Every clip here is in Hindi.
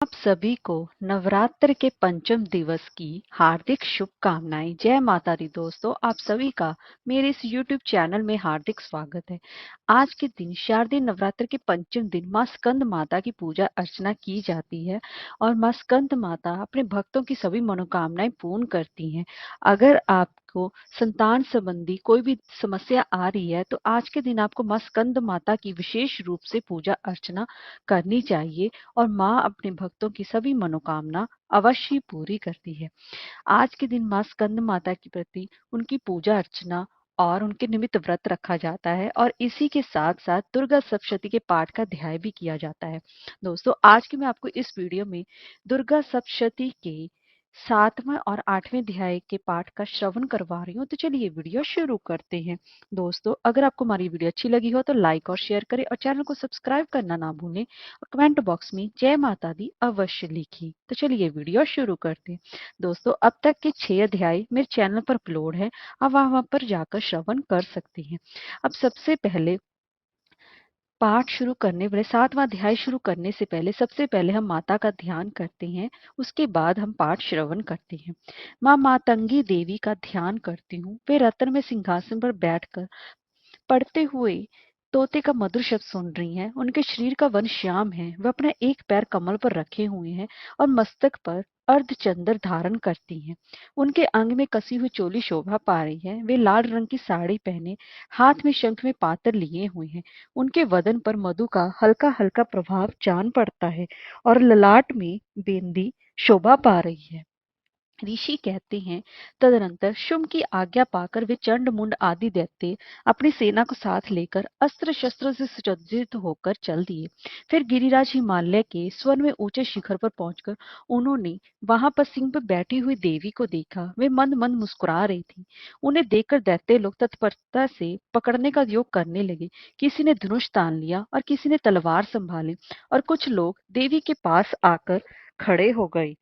आप सभी को नवरात्र के पंचम दिवस की हार्दिक शुभकामनाएं। जय माता दी दोस्तों, आप सभी का मेरे इस YouTube चैनल में हार्दिक स्वागत है। आज के दिन शारदीय नवरात्र के पंचम दिन मां स्कंद माता की पूजा अर्चना की जाती है और मां स्कंद माता अपने भक्तों की सभी मनोकामनाएं पूर्ण करती हैं। अगर आपको संतान संबंधी कोई भी समस्या आ रही है तो आज के दिन आपको मां स्कंद माता की विशेष रूप से पूजा अर्चना करनी चाहिए और माँ अपने भक्तों की सभी मनोकामना अवश्य पूरी करती है। आज के दिन माँ स्कंद माता के प्रति उनकी पूजा अर्चना और उनके निमित्त व्रत रखा जाता है और इसी के साथ साथ दुर्गा सप्तशती के पाठ का अध्याय भी किया जाता है। दोस्तों, आज के मैं आपको इस वीडियो में दुर्गा सप्तशती के 7वां और 8वें अध्याय के पाठ का श्रवण करवा रही हूँ। तो चलिए वीडियो शुरू करते हैं। दोस्तों, अगर आपको हमारी वीडियो अच्छी लगी हो तो लाइक और शेयर करें और चैनल को सब्सक्राइब करना ना भूलें और कमेंट बॉक्स में जय माता दी अवश्य लिखिए। तो चलिए वीडियो शुरू करते हैं। दोस्तों, अब तक के 6 अध्याय मेरे चैनल पर अपलोड है, आप वहां पर जाकर श्रवण कर सकते हैं। अब सबसे पहले पाठ शुरू करने पहले 7वां अध्याय शुरू करने से पहले सबसे पहले हम माता का ध्यान करते हैं। उसके बाद हम पाठ श्रवण करते हैं। माँ मातंगी देवी का ध्यान करती हूँ। वे रत्न में सिंहासन पर बैठकर पढ़ते हुए तोते का मधुर शब्द सुन रही हैं। उनके शरीर का वर्ण श्याम है। वह अपना एक पैर कमल पर रखे हुए हैं और मस्तक पर अर्धचंद्र धारण करती हैं। उनके अंग में कसी हुई चोली शोभा पा रही है। वे लाल रंग की साड़ी पहने हाथ में शंख में पात्र लिए हुए हैं। उनके वदन पर मधु का हल्का हल्का प्रभाव जान पड़ता है और ललाट में बिंदी शोभा पा रही है। ऋषि कहते हैं, तदनंतर शुंभ की आज्ञा पाकर वे चंड मुंड आदि दैत्य अपनी सेना को साथ लेकर अस्त्र शस्त्रों से सुसज्जित होकर चल दिए। फिर गिरिराज हिमालय के स्वर्ण में ऊंचे शिखर पर पहुंचकर उन्होंने वहां पर सिंह पर बैठी हुई देवी को देखा। वे मंद मंद मुस्कुरा रही थी। उन्हें देखकर दैत्य लोग तत्परता से पकड़ने का योग करने लगे। किसी ने धनुष तान लिया और किसी ने तलवार संभाली और कुछ लोग देवी के पास आकर खड़े हो गए।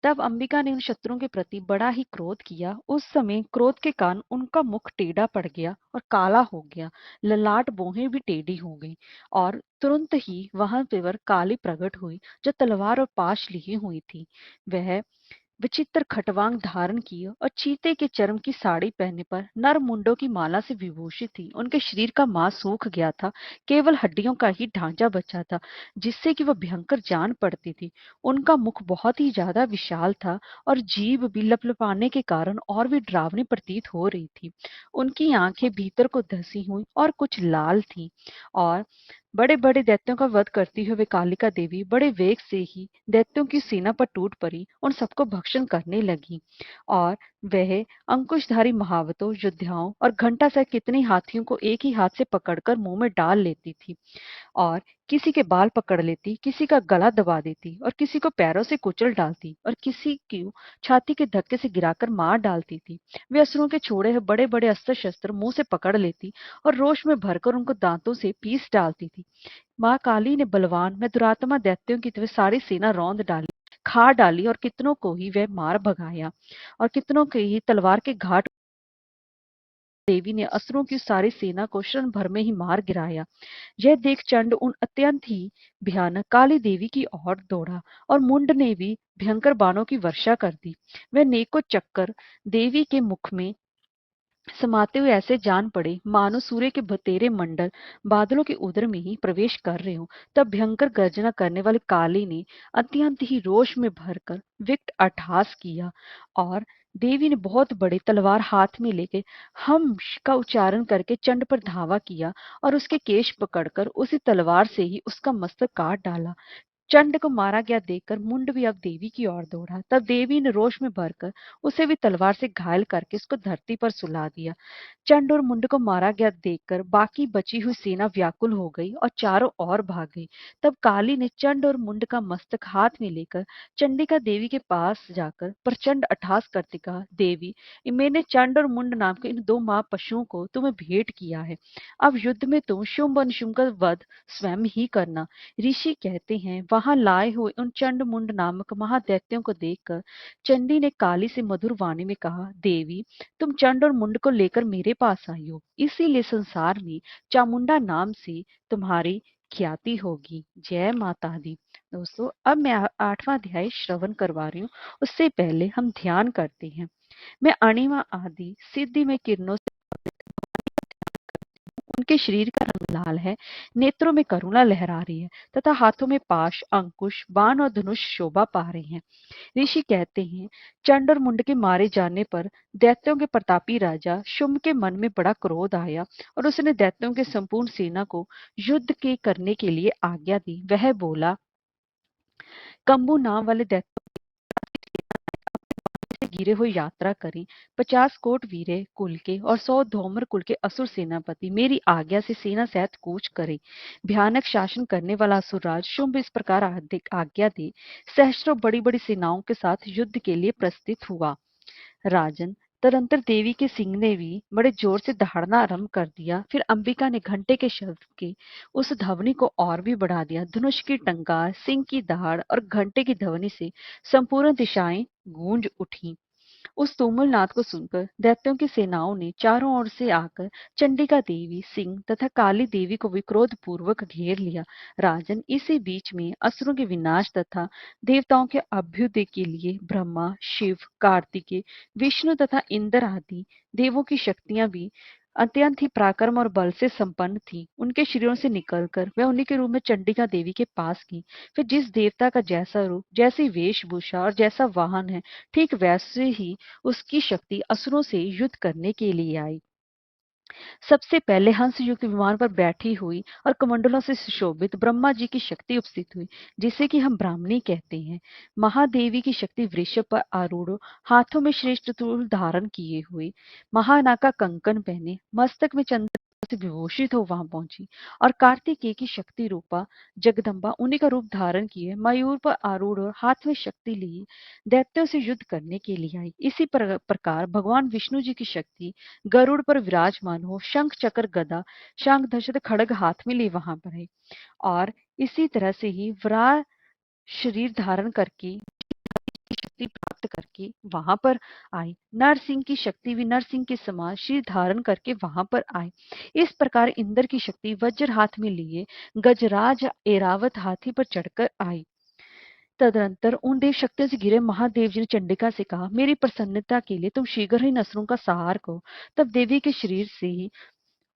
तब अंबिका ने उन शत्रुओं के प्रति बड़ा ही क्रोध किया। उस समय क्रोध के कारण उनका मुख टेढ़ा पड़ गया और काला हो गया। ललाट भौहें भी टेढ़ी हो गई और तुरंत ही वहां पर काली प्रकट हुई जो तलवार और पाश लिए हुई थी। वह विचित्र खटवांग धारण किए और चीते के चर्म की साड़ी पहनने पर नर मुंडों की माला से विभूषित थी। उनके शरीर का मांस सूख गया था। केवल हड्डियों का ही ढांचा बचा था जिससे कि वह भयंकर जान पड़ती थी। उनका मुख बहुत ही ज्यादा विशाल था और जीभ भी लपलपाने के कारण और भी डरावनी प्रतीत हो रही थी। उनकी आंखें भीतर को धसी हुई और कुछ लाल थी और बड़े बड़े दैत्यों का वध करती हुए कालिका देवी बड़े वेग से ही दैत्यों की सेना पर टूट पड़ी, उन सबको भक्षण करने लगी। और वह अंकुशधारी महावतों, योद्धाओं और घंटा सहित कितने हाथियों को एक ही हाथ से पकड़कर मुंह में डाल लेती थी और किसी के बाल पकड़ लेती, किसी का गला दबा देती और किसी को पैरों से कुचल डालती और किसी की छाती के धक्के से गिराकर मार डालती थी। वे असुरों के छोड़े हुए बड़े बड़े अस्त्र शस्त्र मुंह से पकड़ लेती और रोष में भरकर उनको दांतों से पीस डालती थी। माँ काली ने बलवान में दुरात्मा दैत्यों की तरह सारी सेना रौंद डाली, खा डाली और कितनों को ही वह मार भगाया और कितनों के ही तलवार के घाट देवी ने असुरों की सारी सेना को क्षण भर में ही मार गिराया। यह देख चंड उन अत्यंत ही भयानक काली देवी की ओर दौड़ा और मुंड ने भी भयंकर बाणों की वर्षा कर दी। वह नेको चक्कर देवी के मुख में समाते हुए ऐसे जान पड़े मानो सूर्य के बतेरे मंडल बादलों के उदर में ही प्रवेश कर रहे हो। तब भयंकर गर्जना करने वाली काली ने अत्यंत ही रोष में भरकर विकट अट्टहास किया और देवी ने बहुत बड़ी तलवार हाथ में लेके हम का उच्चारण करके चंड पर धावा किया और उसके केश पकड़कर उसी तलवार से ही उसका मस्तक काट डाला। चंड को मारा गया देखकर मुंड भी अब देवी की ओर दौड़ा। तब देवी ने रोष में भरकर उसे भी तलवार से घायल करके उसको धरती पर सुला दिया। चंड और मुंड को मारा गया देखकर बाकी बची हुई सेना व्याकुल हो गई और चारों ओर भाग गई। तब काली ने चंड और मुंड का मस्तक हाथ में लेकर चंडिका देवी के पास जाकर प्रचंड अट्टहास करते कहा, देवी, मैंने चंड और मुंड नाम के इन दो माँ पशुओं को तुम्हें भेंट किया है। अब युद्ध में तुम शुंभ और निशुंभ का वध स्वयं ही करना। ऋषि कहते हैं, वहां लाए हुए उन चंड मुंड नामक महादैत्यों को देखकर चंडी ने काली से मधुर वाणी में कहा, देवी, तुम चंड और मुंड को लेकर मेरे पास आई हो, इसीलिए संसार में चामुंडा नाम से तुम्हारी ख्याति होगी। जय माता दी। दोस्तों, अब मैं 8वां अध्याय श्रवण करवा रही हूँ। उससे पहले हम ध्यान करते हैं। मैं अणिमा आदि सिद्धि में किरणों से उनके शरीर का रंग लाल है, नेत्रों में करुणा लहरा रही है तथा हाथों में पाश, अंकुश, बाण और धनुष शोभा पा रहे हैं। ऋषि कहते हैं, चंड और मुंड के मारे जाने पर दैत्यों के प्रतापी राजा शुंभ के मन में बड़ा क्रोध आया और उसने दैत्यों के संपूर्ण सेना को युद्ध के करने के लिए आज्ञा दी। वह बोला, कंबू नाम वाले दैत्यों से गिरे हुए यात्रा करें। 50 कोट वीरे कुल के और 100 धौमर कुल के असुर सेनापति मेरी आज्ञा से सेना सहित कूच करे। भयानक शासन करने वाला असुरराज शुंभ इस प्रकार आज्ञा दे सहस्त्रों बड़ी बड़ी सेनाओं के साथ युद्ध के लिए प्रस्थित हुआ। राजन, तदंतर देवी के सिंह ने भी बड़े जोर से दहाड़ना आरंभ कर दिया। फिर अंबिका ने घंटे के शब्द के उस ध्वनि को और भी बढ़ा दिया। धनुष की टंकार, सिंह की दहाड़ और घंटे की ध्वनि से संपूर्ण दिशाएं गूंज उठी। उस तुमुल नाद को सुनकर दैत्यों की सेनाओं ने चारों ओर से आकर चंडिका देवी, सिंह तथा काली देवी को विक्रोध पूर्वक घेर लिया। राजन, इसी बीच में असुरों के विनाश तथा देवताओं के अभ्युदय के लिए ब्रह्मा, शिव, कार्तिकेय, विष्णु तथा इंद्र आदि देवों की शक्तियां भी अत्यंत ही पराक्रम और बल से संपन्न थी। उनके शरीरों से निकलकर वह उन्हीं के रूप में चंडिका देवी के पास गई। फिर जिस देवता का जैसा रूप, जैसी वेशभूषा और जैसा वाहन है, ठीक वैसे ही उसकी शक्ति असुरों से युद्ध करने के लिए आई। सबसे पहले हंस युक्त विमान पर बैठी हुई और कमंडलों से सुशोभित ब्रह्मा जी की शक्ति उपस्थित हुई, जिसे कि हम ब्राह्मणी कहते हैं। महादेवी की शक्ति वृषभ पर आरूढ़, हाथों में श्रेष्ठ त्रिशूल धारण किए हुए, महानाका कंकन पहने, मस्तक में चंद्र से विभूषित हो वहां पहुंची। और कार्तिकेय की शक्ति रूपा जगदम्बा उन्हीं का रूप धारण किए मयूर पर आरूढ़ और हाथ में शक्ति लिए दैत्यों से युद्ध करने के लिए आई। इसी प्रकार भगवान विष्णु जी की शक्ति गरुड़ पर विराजमान हो शंख चक्र गदा शंख धनुष खड़ग हाथ में लिए वहां पर है। और इसी तरह से ही वराह शरीर धारण करके शक्ति प्राप्त करके वहां पर आए। नरसिंह की शक्ति भी नरसिंह के समान शरीर धारण करके वहां पर आए। इस प्रकार इंद्र की शक्ति वज्र हाथ में लिए गजराज एरावत हाथी पर चढ़कर आई। तदनंतर उन देव शक्तियों से घिरे महादेव जी ने चंडिका से कहा, मेरी प्रसन्नता के लिए तुम शीघ्र ही असुरों का संहार करो। तब देवी के शरीर से ही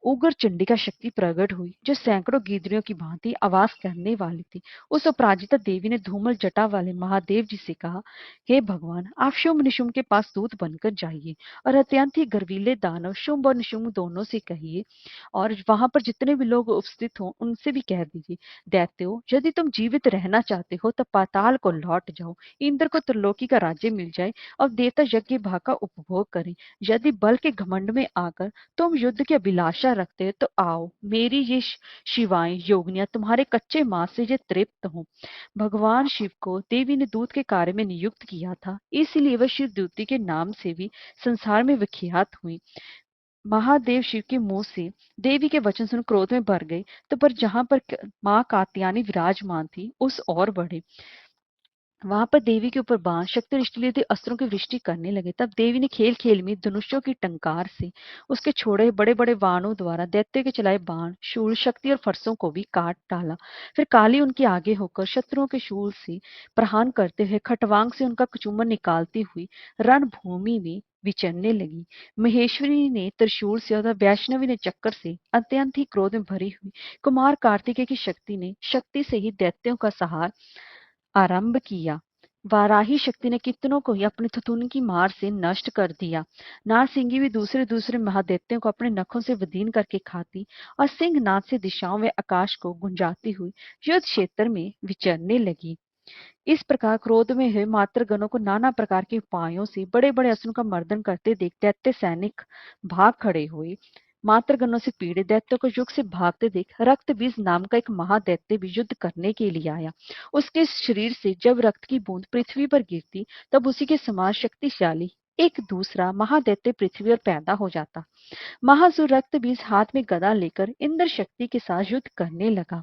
उग्र चंडिका शक्ति प्रकट हुई, जो सैकड़ों गीदड़ियों की भांति आवाज करने वाली थी। उस अपराजिता देवी ने धूमल जटा वाले महादेव जी से कहा, हे भगवान, आप शुंभ निशुंभ के पास दूत बनकर जाइए और अत्यंत ही गर्वीले दानव शुंभ और निशुंभ दोनों से कहिए और वहां पर जितने भी लोग उपस्थित हों उनसे भी कह दीजिए, दैत्यो, यदि तुम जीवित रहना चाहते हो तब पाताल को लौट जाओ। इंद्र को त्रिलोकी का राज्य मिल जाए और देवता यज्ञ भाग का उपभोग करें। यदि बल के घमंड में आकर तुम युद्ध की अभिलाषा रखते हो तो आओ, मेरी ये शिवाएं योगिनियां तुम्हारे कच्चे मांस से ये तृप्त हों। भगवान शिव को देवी ने दूत के कार्य में नियुक्त किया था, इसलिए वह शिव दूती के नाम से भी संसार में विख्यात हुई। महादेव शिव के मुंह से देवी के वचन सुन क्रोध में भर गए, तो पर जहां पर माँ कात्यायनी विराजमान थी उस और बढ़े। वहां पर देवी के ऊपर बाण शक्ति दृष्टि लिए थे, अस्त्रों की वृष्टि करने लगे। तब देवी ने खेल खेल में धनुषों की टंकार से उसके छोड़े बड़े बड़े बाणों द्वारा दैत्य के चलाए बाण, शूल, शक्ति और फरसों को भी काट डाला। फिर काली उनके आगे होकर शत्रुओं के शूल से प्रहार करते हुए खटवांग से उनका कुचुम्बन निकालती हुई रणभूमि में विचरने लगी। महेश्वरी ने त्रिशूल से और वैष्णवी ने चक्कर से अत्यंत ही क्रोध में भरी हुई कुमार कार्तिकेय की शक्ति ने शक्ति से ही दैत्यों का सहार आरंभ किया। वाराही शक्ति ने कितनों को ही अपने थुथुन की मार से नष्ट कर दिया। नारसिंगी भी दूसरे दूसरे महादैत्यों को अपने नखों से वधीन करके खाती और सिंहनाद से दिशाओं में आकाश को गुंजाती हुई युद्ध क्षेत्र में विचरने लगी। इस प्रकार क्रोध में हुए मात्र गणों को नाना प्रकार के उपायों से बड़े बड़े असुरों का मर्दन करते देख दैत्य सैनिक भाग खड़े हुए। मातृगणों से पीड़ित दैत्यों को युग से भागते देख रक्त बीज नाम का एक महादैत्य भी युद्ध करने के लिए आया। उसके शरीर से जब रक्त की बूंद पृथ्वी पर गिरती तब उसी के समान शक्तिशाली एक दूसरा महादैत्य पृथ्वी पर पैदा हो जाता। महासुर रक्त बीज हाथ में गदा लेकर इंद्र शक्ति के साथ युद्ध करने लगा।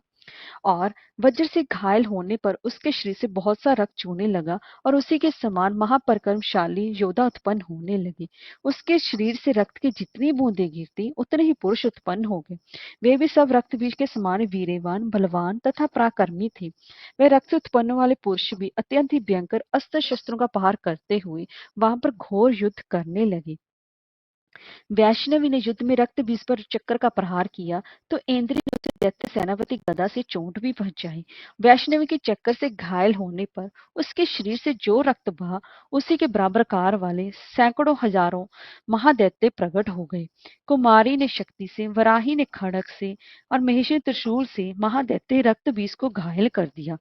और वज्र से घायल होने पर उसके शरीर से बहुत सा रक्त चूने लगा और उसी के समान महापराक्रमशाली योद्धा उत्पन्न होने लगे। उसके शरीर से रक्त की जितनी बूंदें गिरती उतने ही पुरुष उत्पन्न हो गए। वे भी सब रक्त बीज के समान वीरवान, बलवान तथा पराक्रमी थे। वे रक्त से उत्पन्न वाले पुरुष भी अत्यंत ही भयंकर अस्त्र शस्त्रों का प्रहार करते हुए वहां पर घोर युद्ध करने लगे। वैष्णवी ने युद्ध में रक्त बीज पर चक्कर का प्रहार किया तो इंद्री ने उसे दैत्य सेनापति गदा से चोट भी पहुंचाई। वैष्णवी के चक्कर से घायल होने पर उसके शरीर से जो रक्त बहा उसी के बराबर कार वाले सैकड़ों हजारों महादैत्य प्रकट हो गए। कुमारी ने शक्ति से, वराही ने खड़ग से और महेश ने त्रिशूल से महादैत्य रक्त बीज को घायल कर दिया।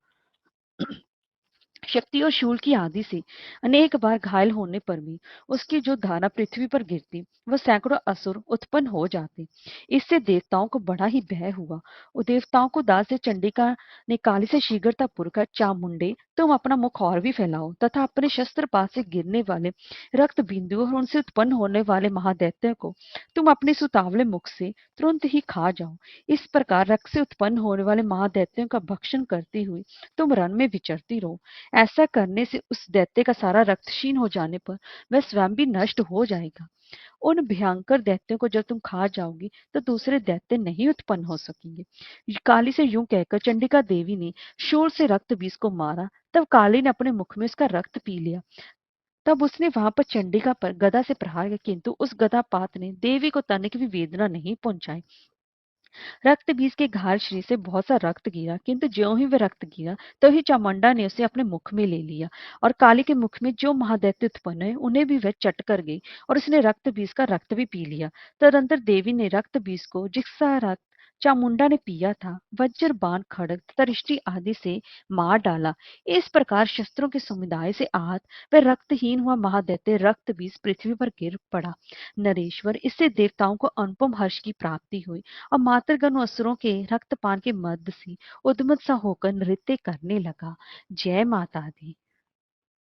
शक्ति और शूल की आदि से अनेक बार घायल होने पर भी उसकी जो धारा पृथ्वी पर गिरती वह सैकड़ों असुर उत्पन्न हो जाते। इससे देवताओं को बड़ा ही भय हुआ। वो देवताओं को दास चंडिका ने काली से शीघ्रता पूर्वक, चामुंडे तुम अपना मुख और भी फैलाओ तथा अपने शस्त्रपात से गिरने वाले रक्त बिंदुओं और उनसे उत्पन्न होने वाले महादैत्य को तुम अपने सुतावले मुख से तुरंत ही खा जाओ। इस प्रकार रक्त से उत्पन्न होने वाले महादैत्यों का भक्षण करती हुई तुम रण में विचरती रहो। ऐसा करने से उस दैत्य का सारा रक्त क्षीण हो जाने पर वह स्वयं भी नष्ट हो जाएगा। उन भयंकर दैत्यों को जब तुम खा जाओगी तो दूसरे दैत्य नहीं उत्पन्न हो सकेंगे। काली से यूं कहकर चंडिका देवी ने शूल से रक्त बीज को मारा। तब काली ने अपने मुख में उसका रक्त पी लिया। तब उसने वहां पर चंडिका पर गदा से प्रहार किया, किंतु उस गदा पात ने देवी को तनिक भी वेदना नहीं पहुंचाई। रक्त बीज के घायल शरीर से बहुत सा रक्त गिरा, किंतु ज्यों ही वह रक्त गिरा तो ही चामुंडा ने उसे अपने मुख में ले लिया और काली के मुख में जो महादैत्य उत्पन्न है उन्हें भी वह चट कर गई और उसने रक्त बीज का रक्त भी पी लिया। तदंतर देवी ने रक्त बीज को जिसका रक्त चामुंडा ने पिया था वज्र, बाण, खड़ग तथा रिष्टि आदि से मार डाला। इस प्रकार शस्त्रों के समुदाय से आहत वह रक्तहीन हुआ महादैत्य रक्त बीज पृथ्वी पर गिर पड़ा। नरेश्वर, इससे देवताओं को अनुपम हर्ष की प्राप्ति हुई और मातृगण असुरों के रक्तपान के मध्य से उद्मत सा होकर नृत्य करने लगा। जय माता दी।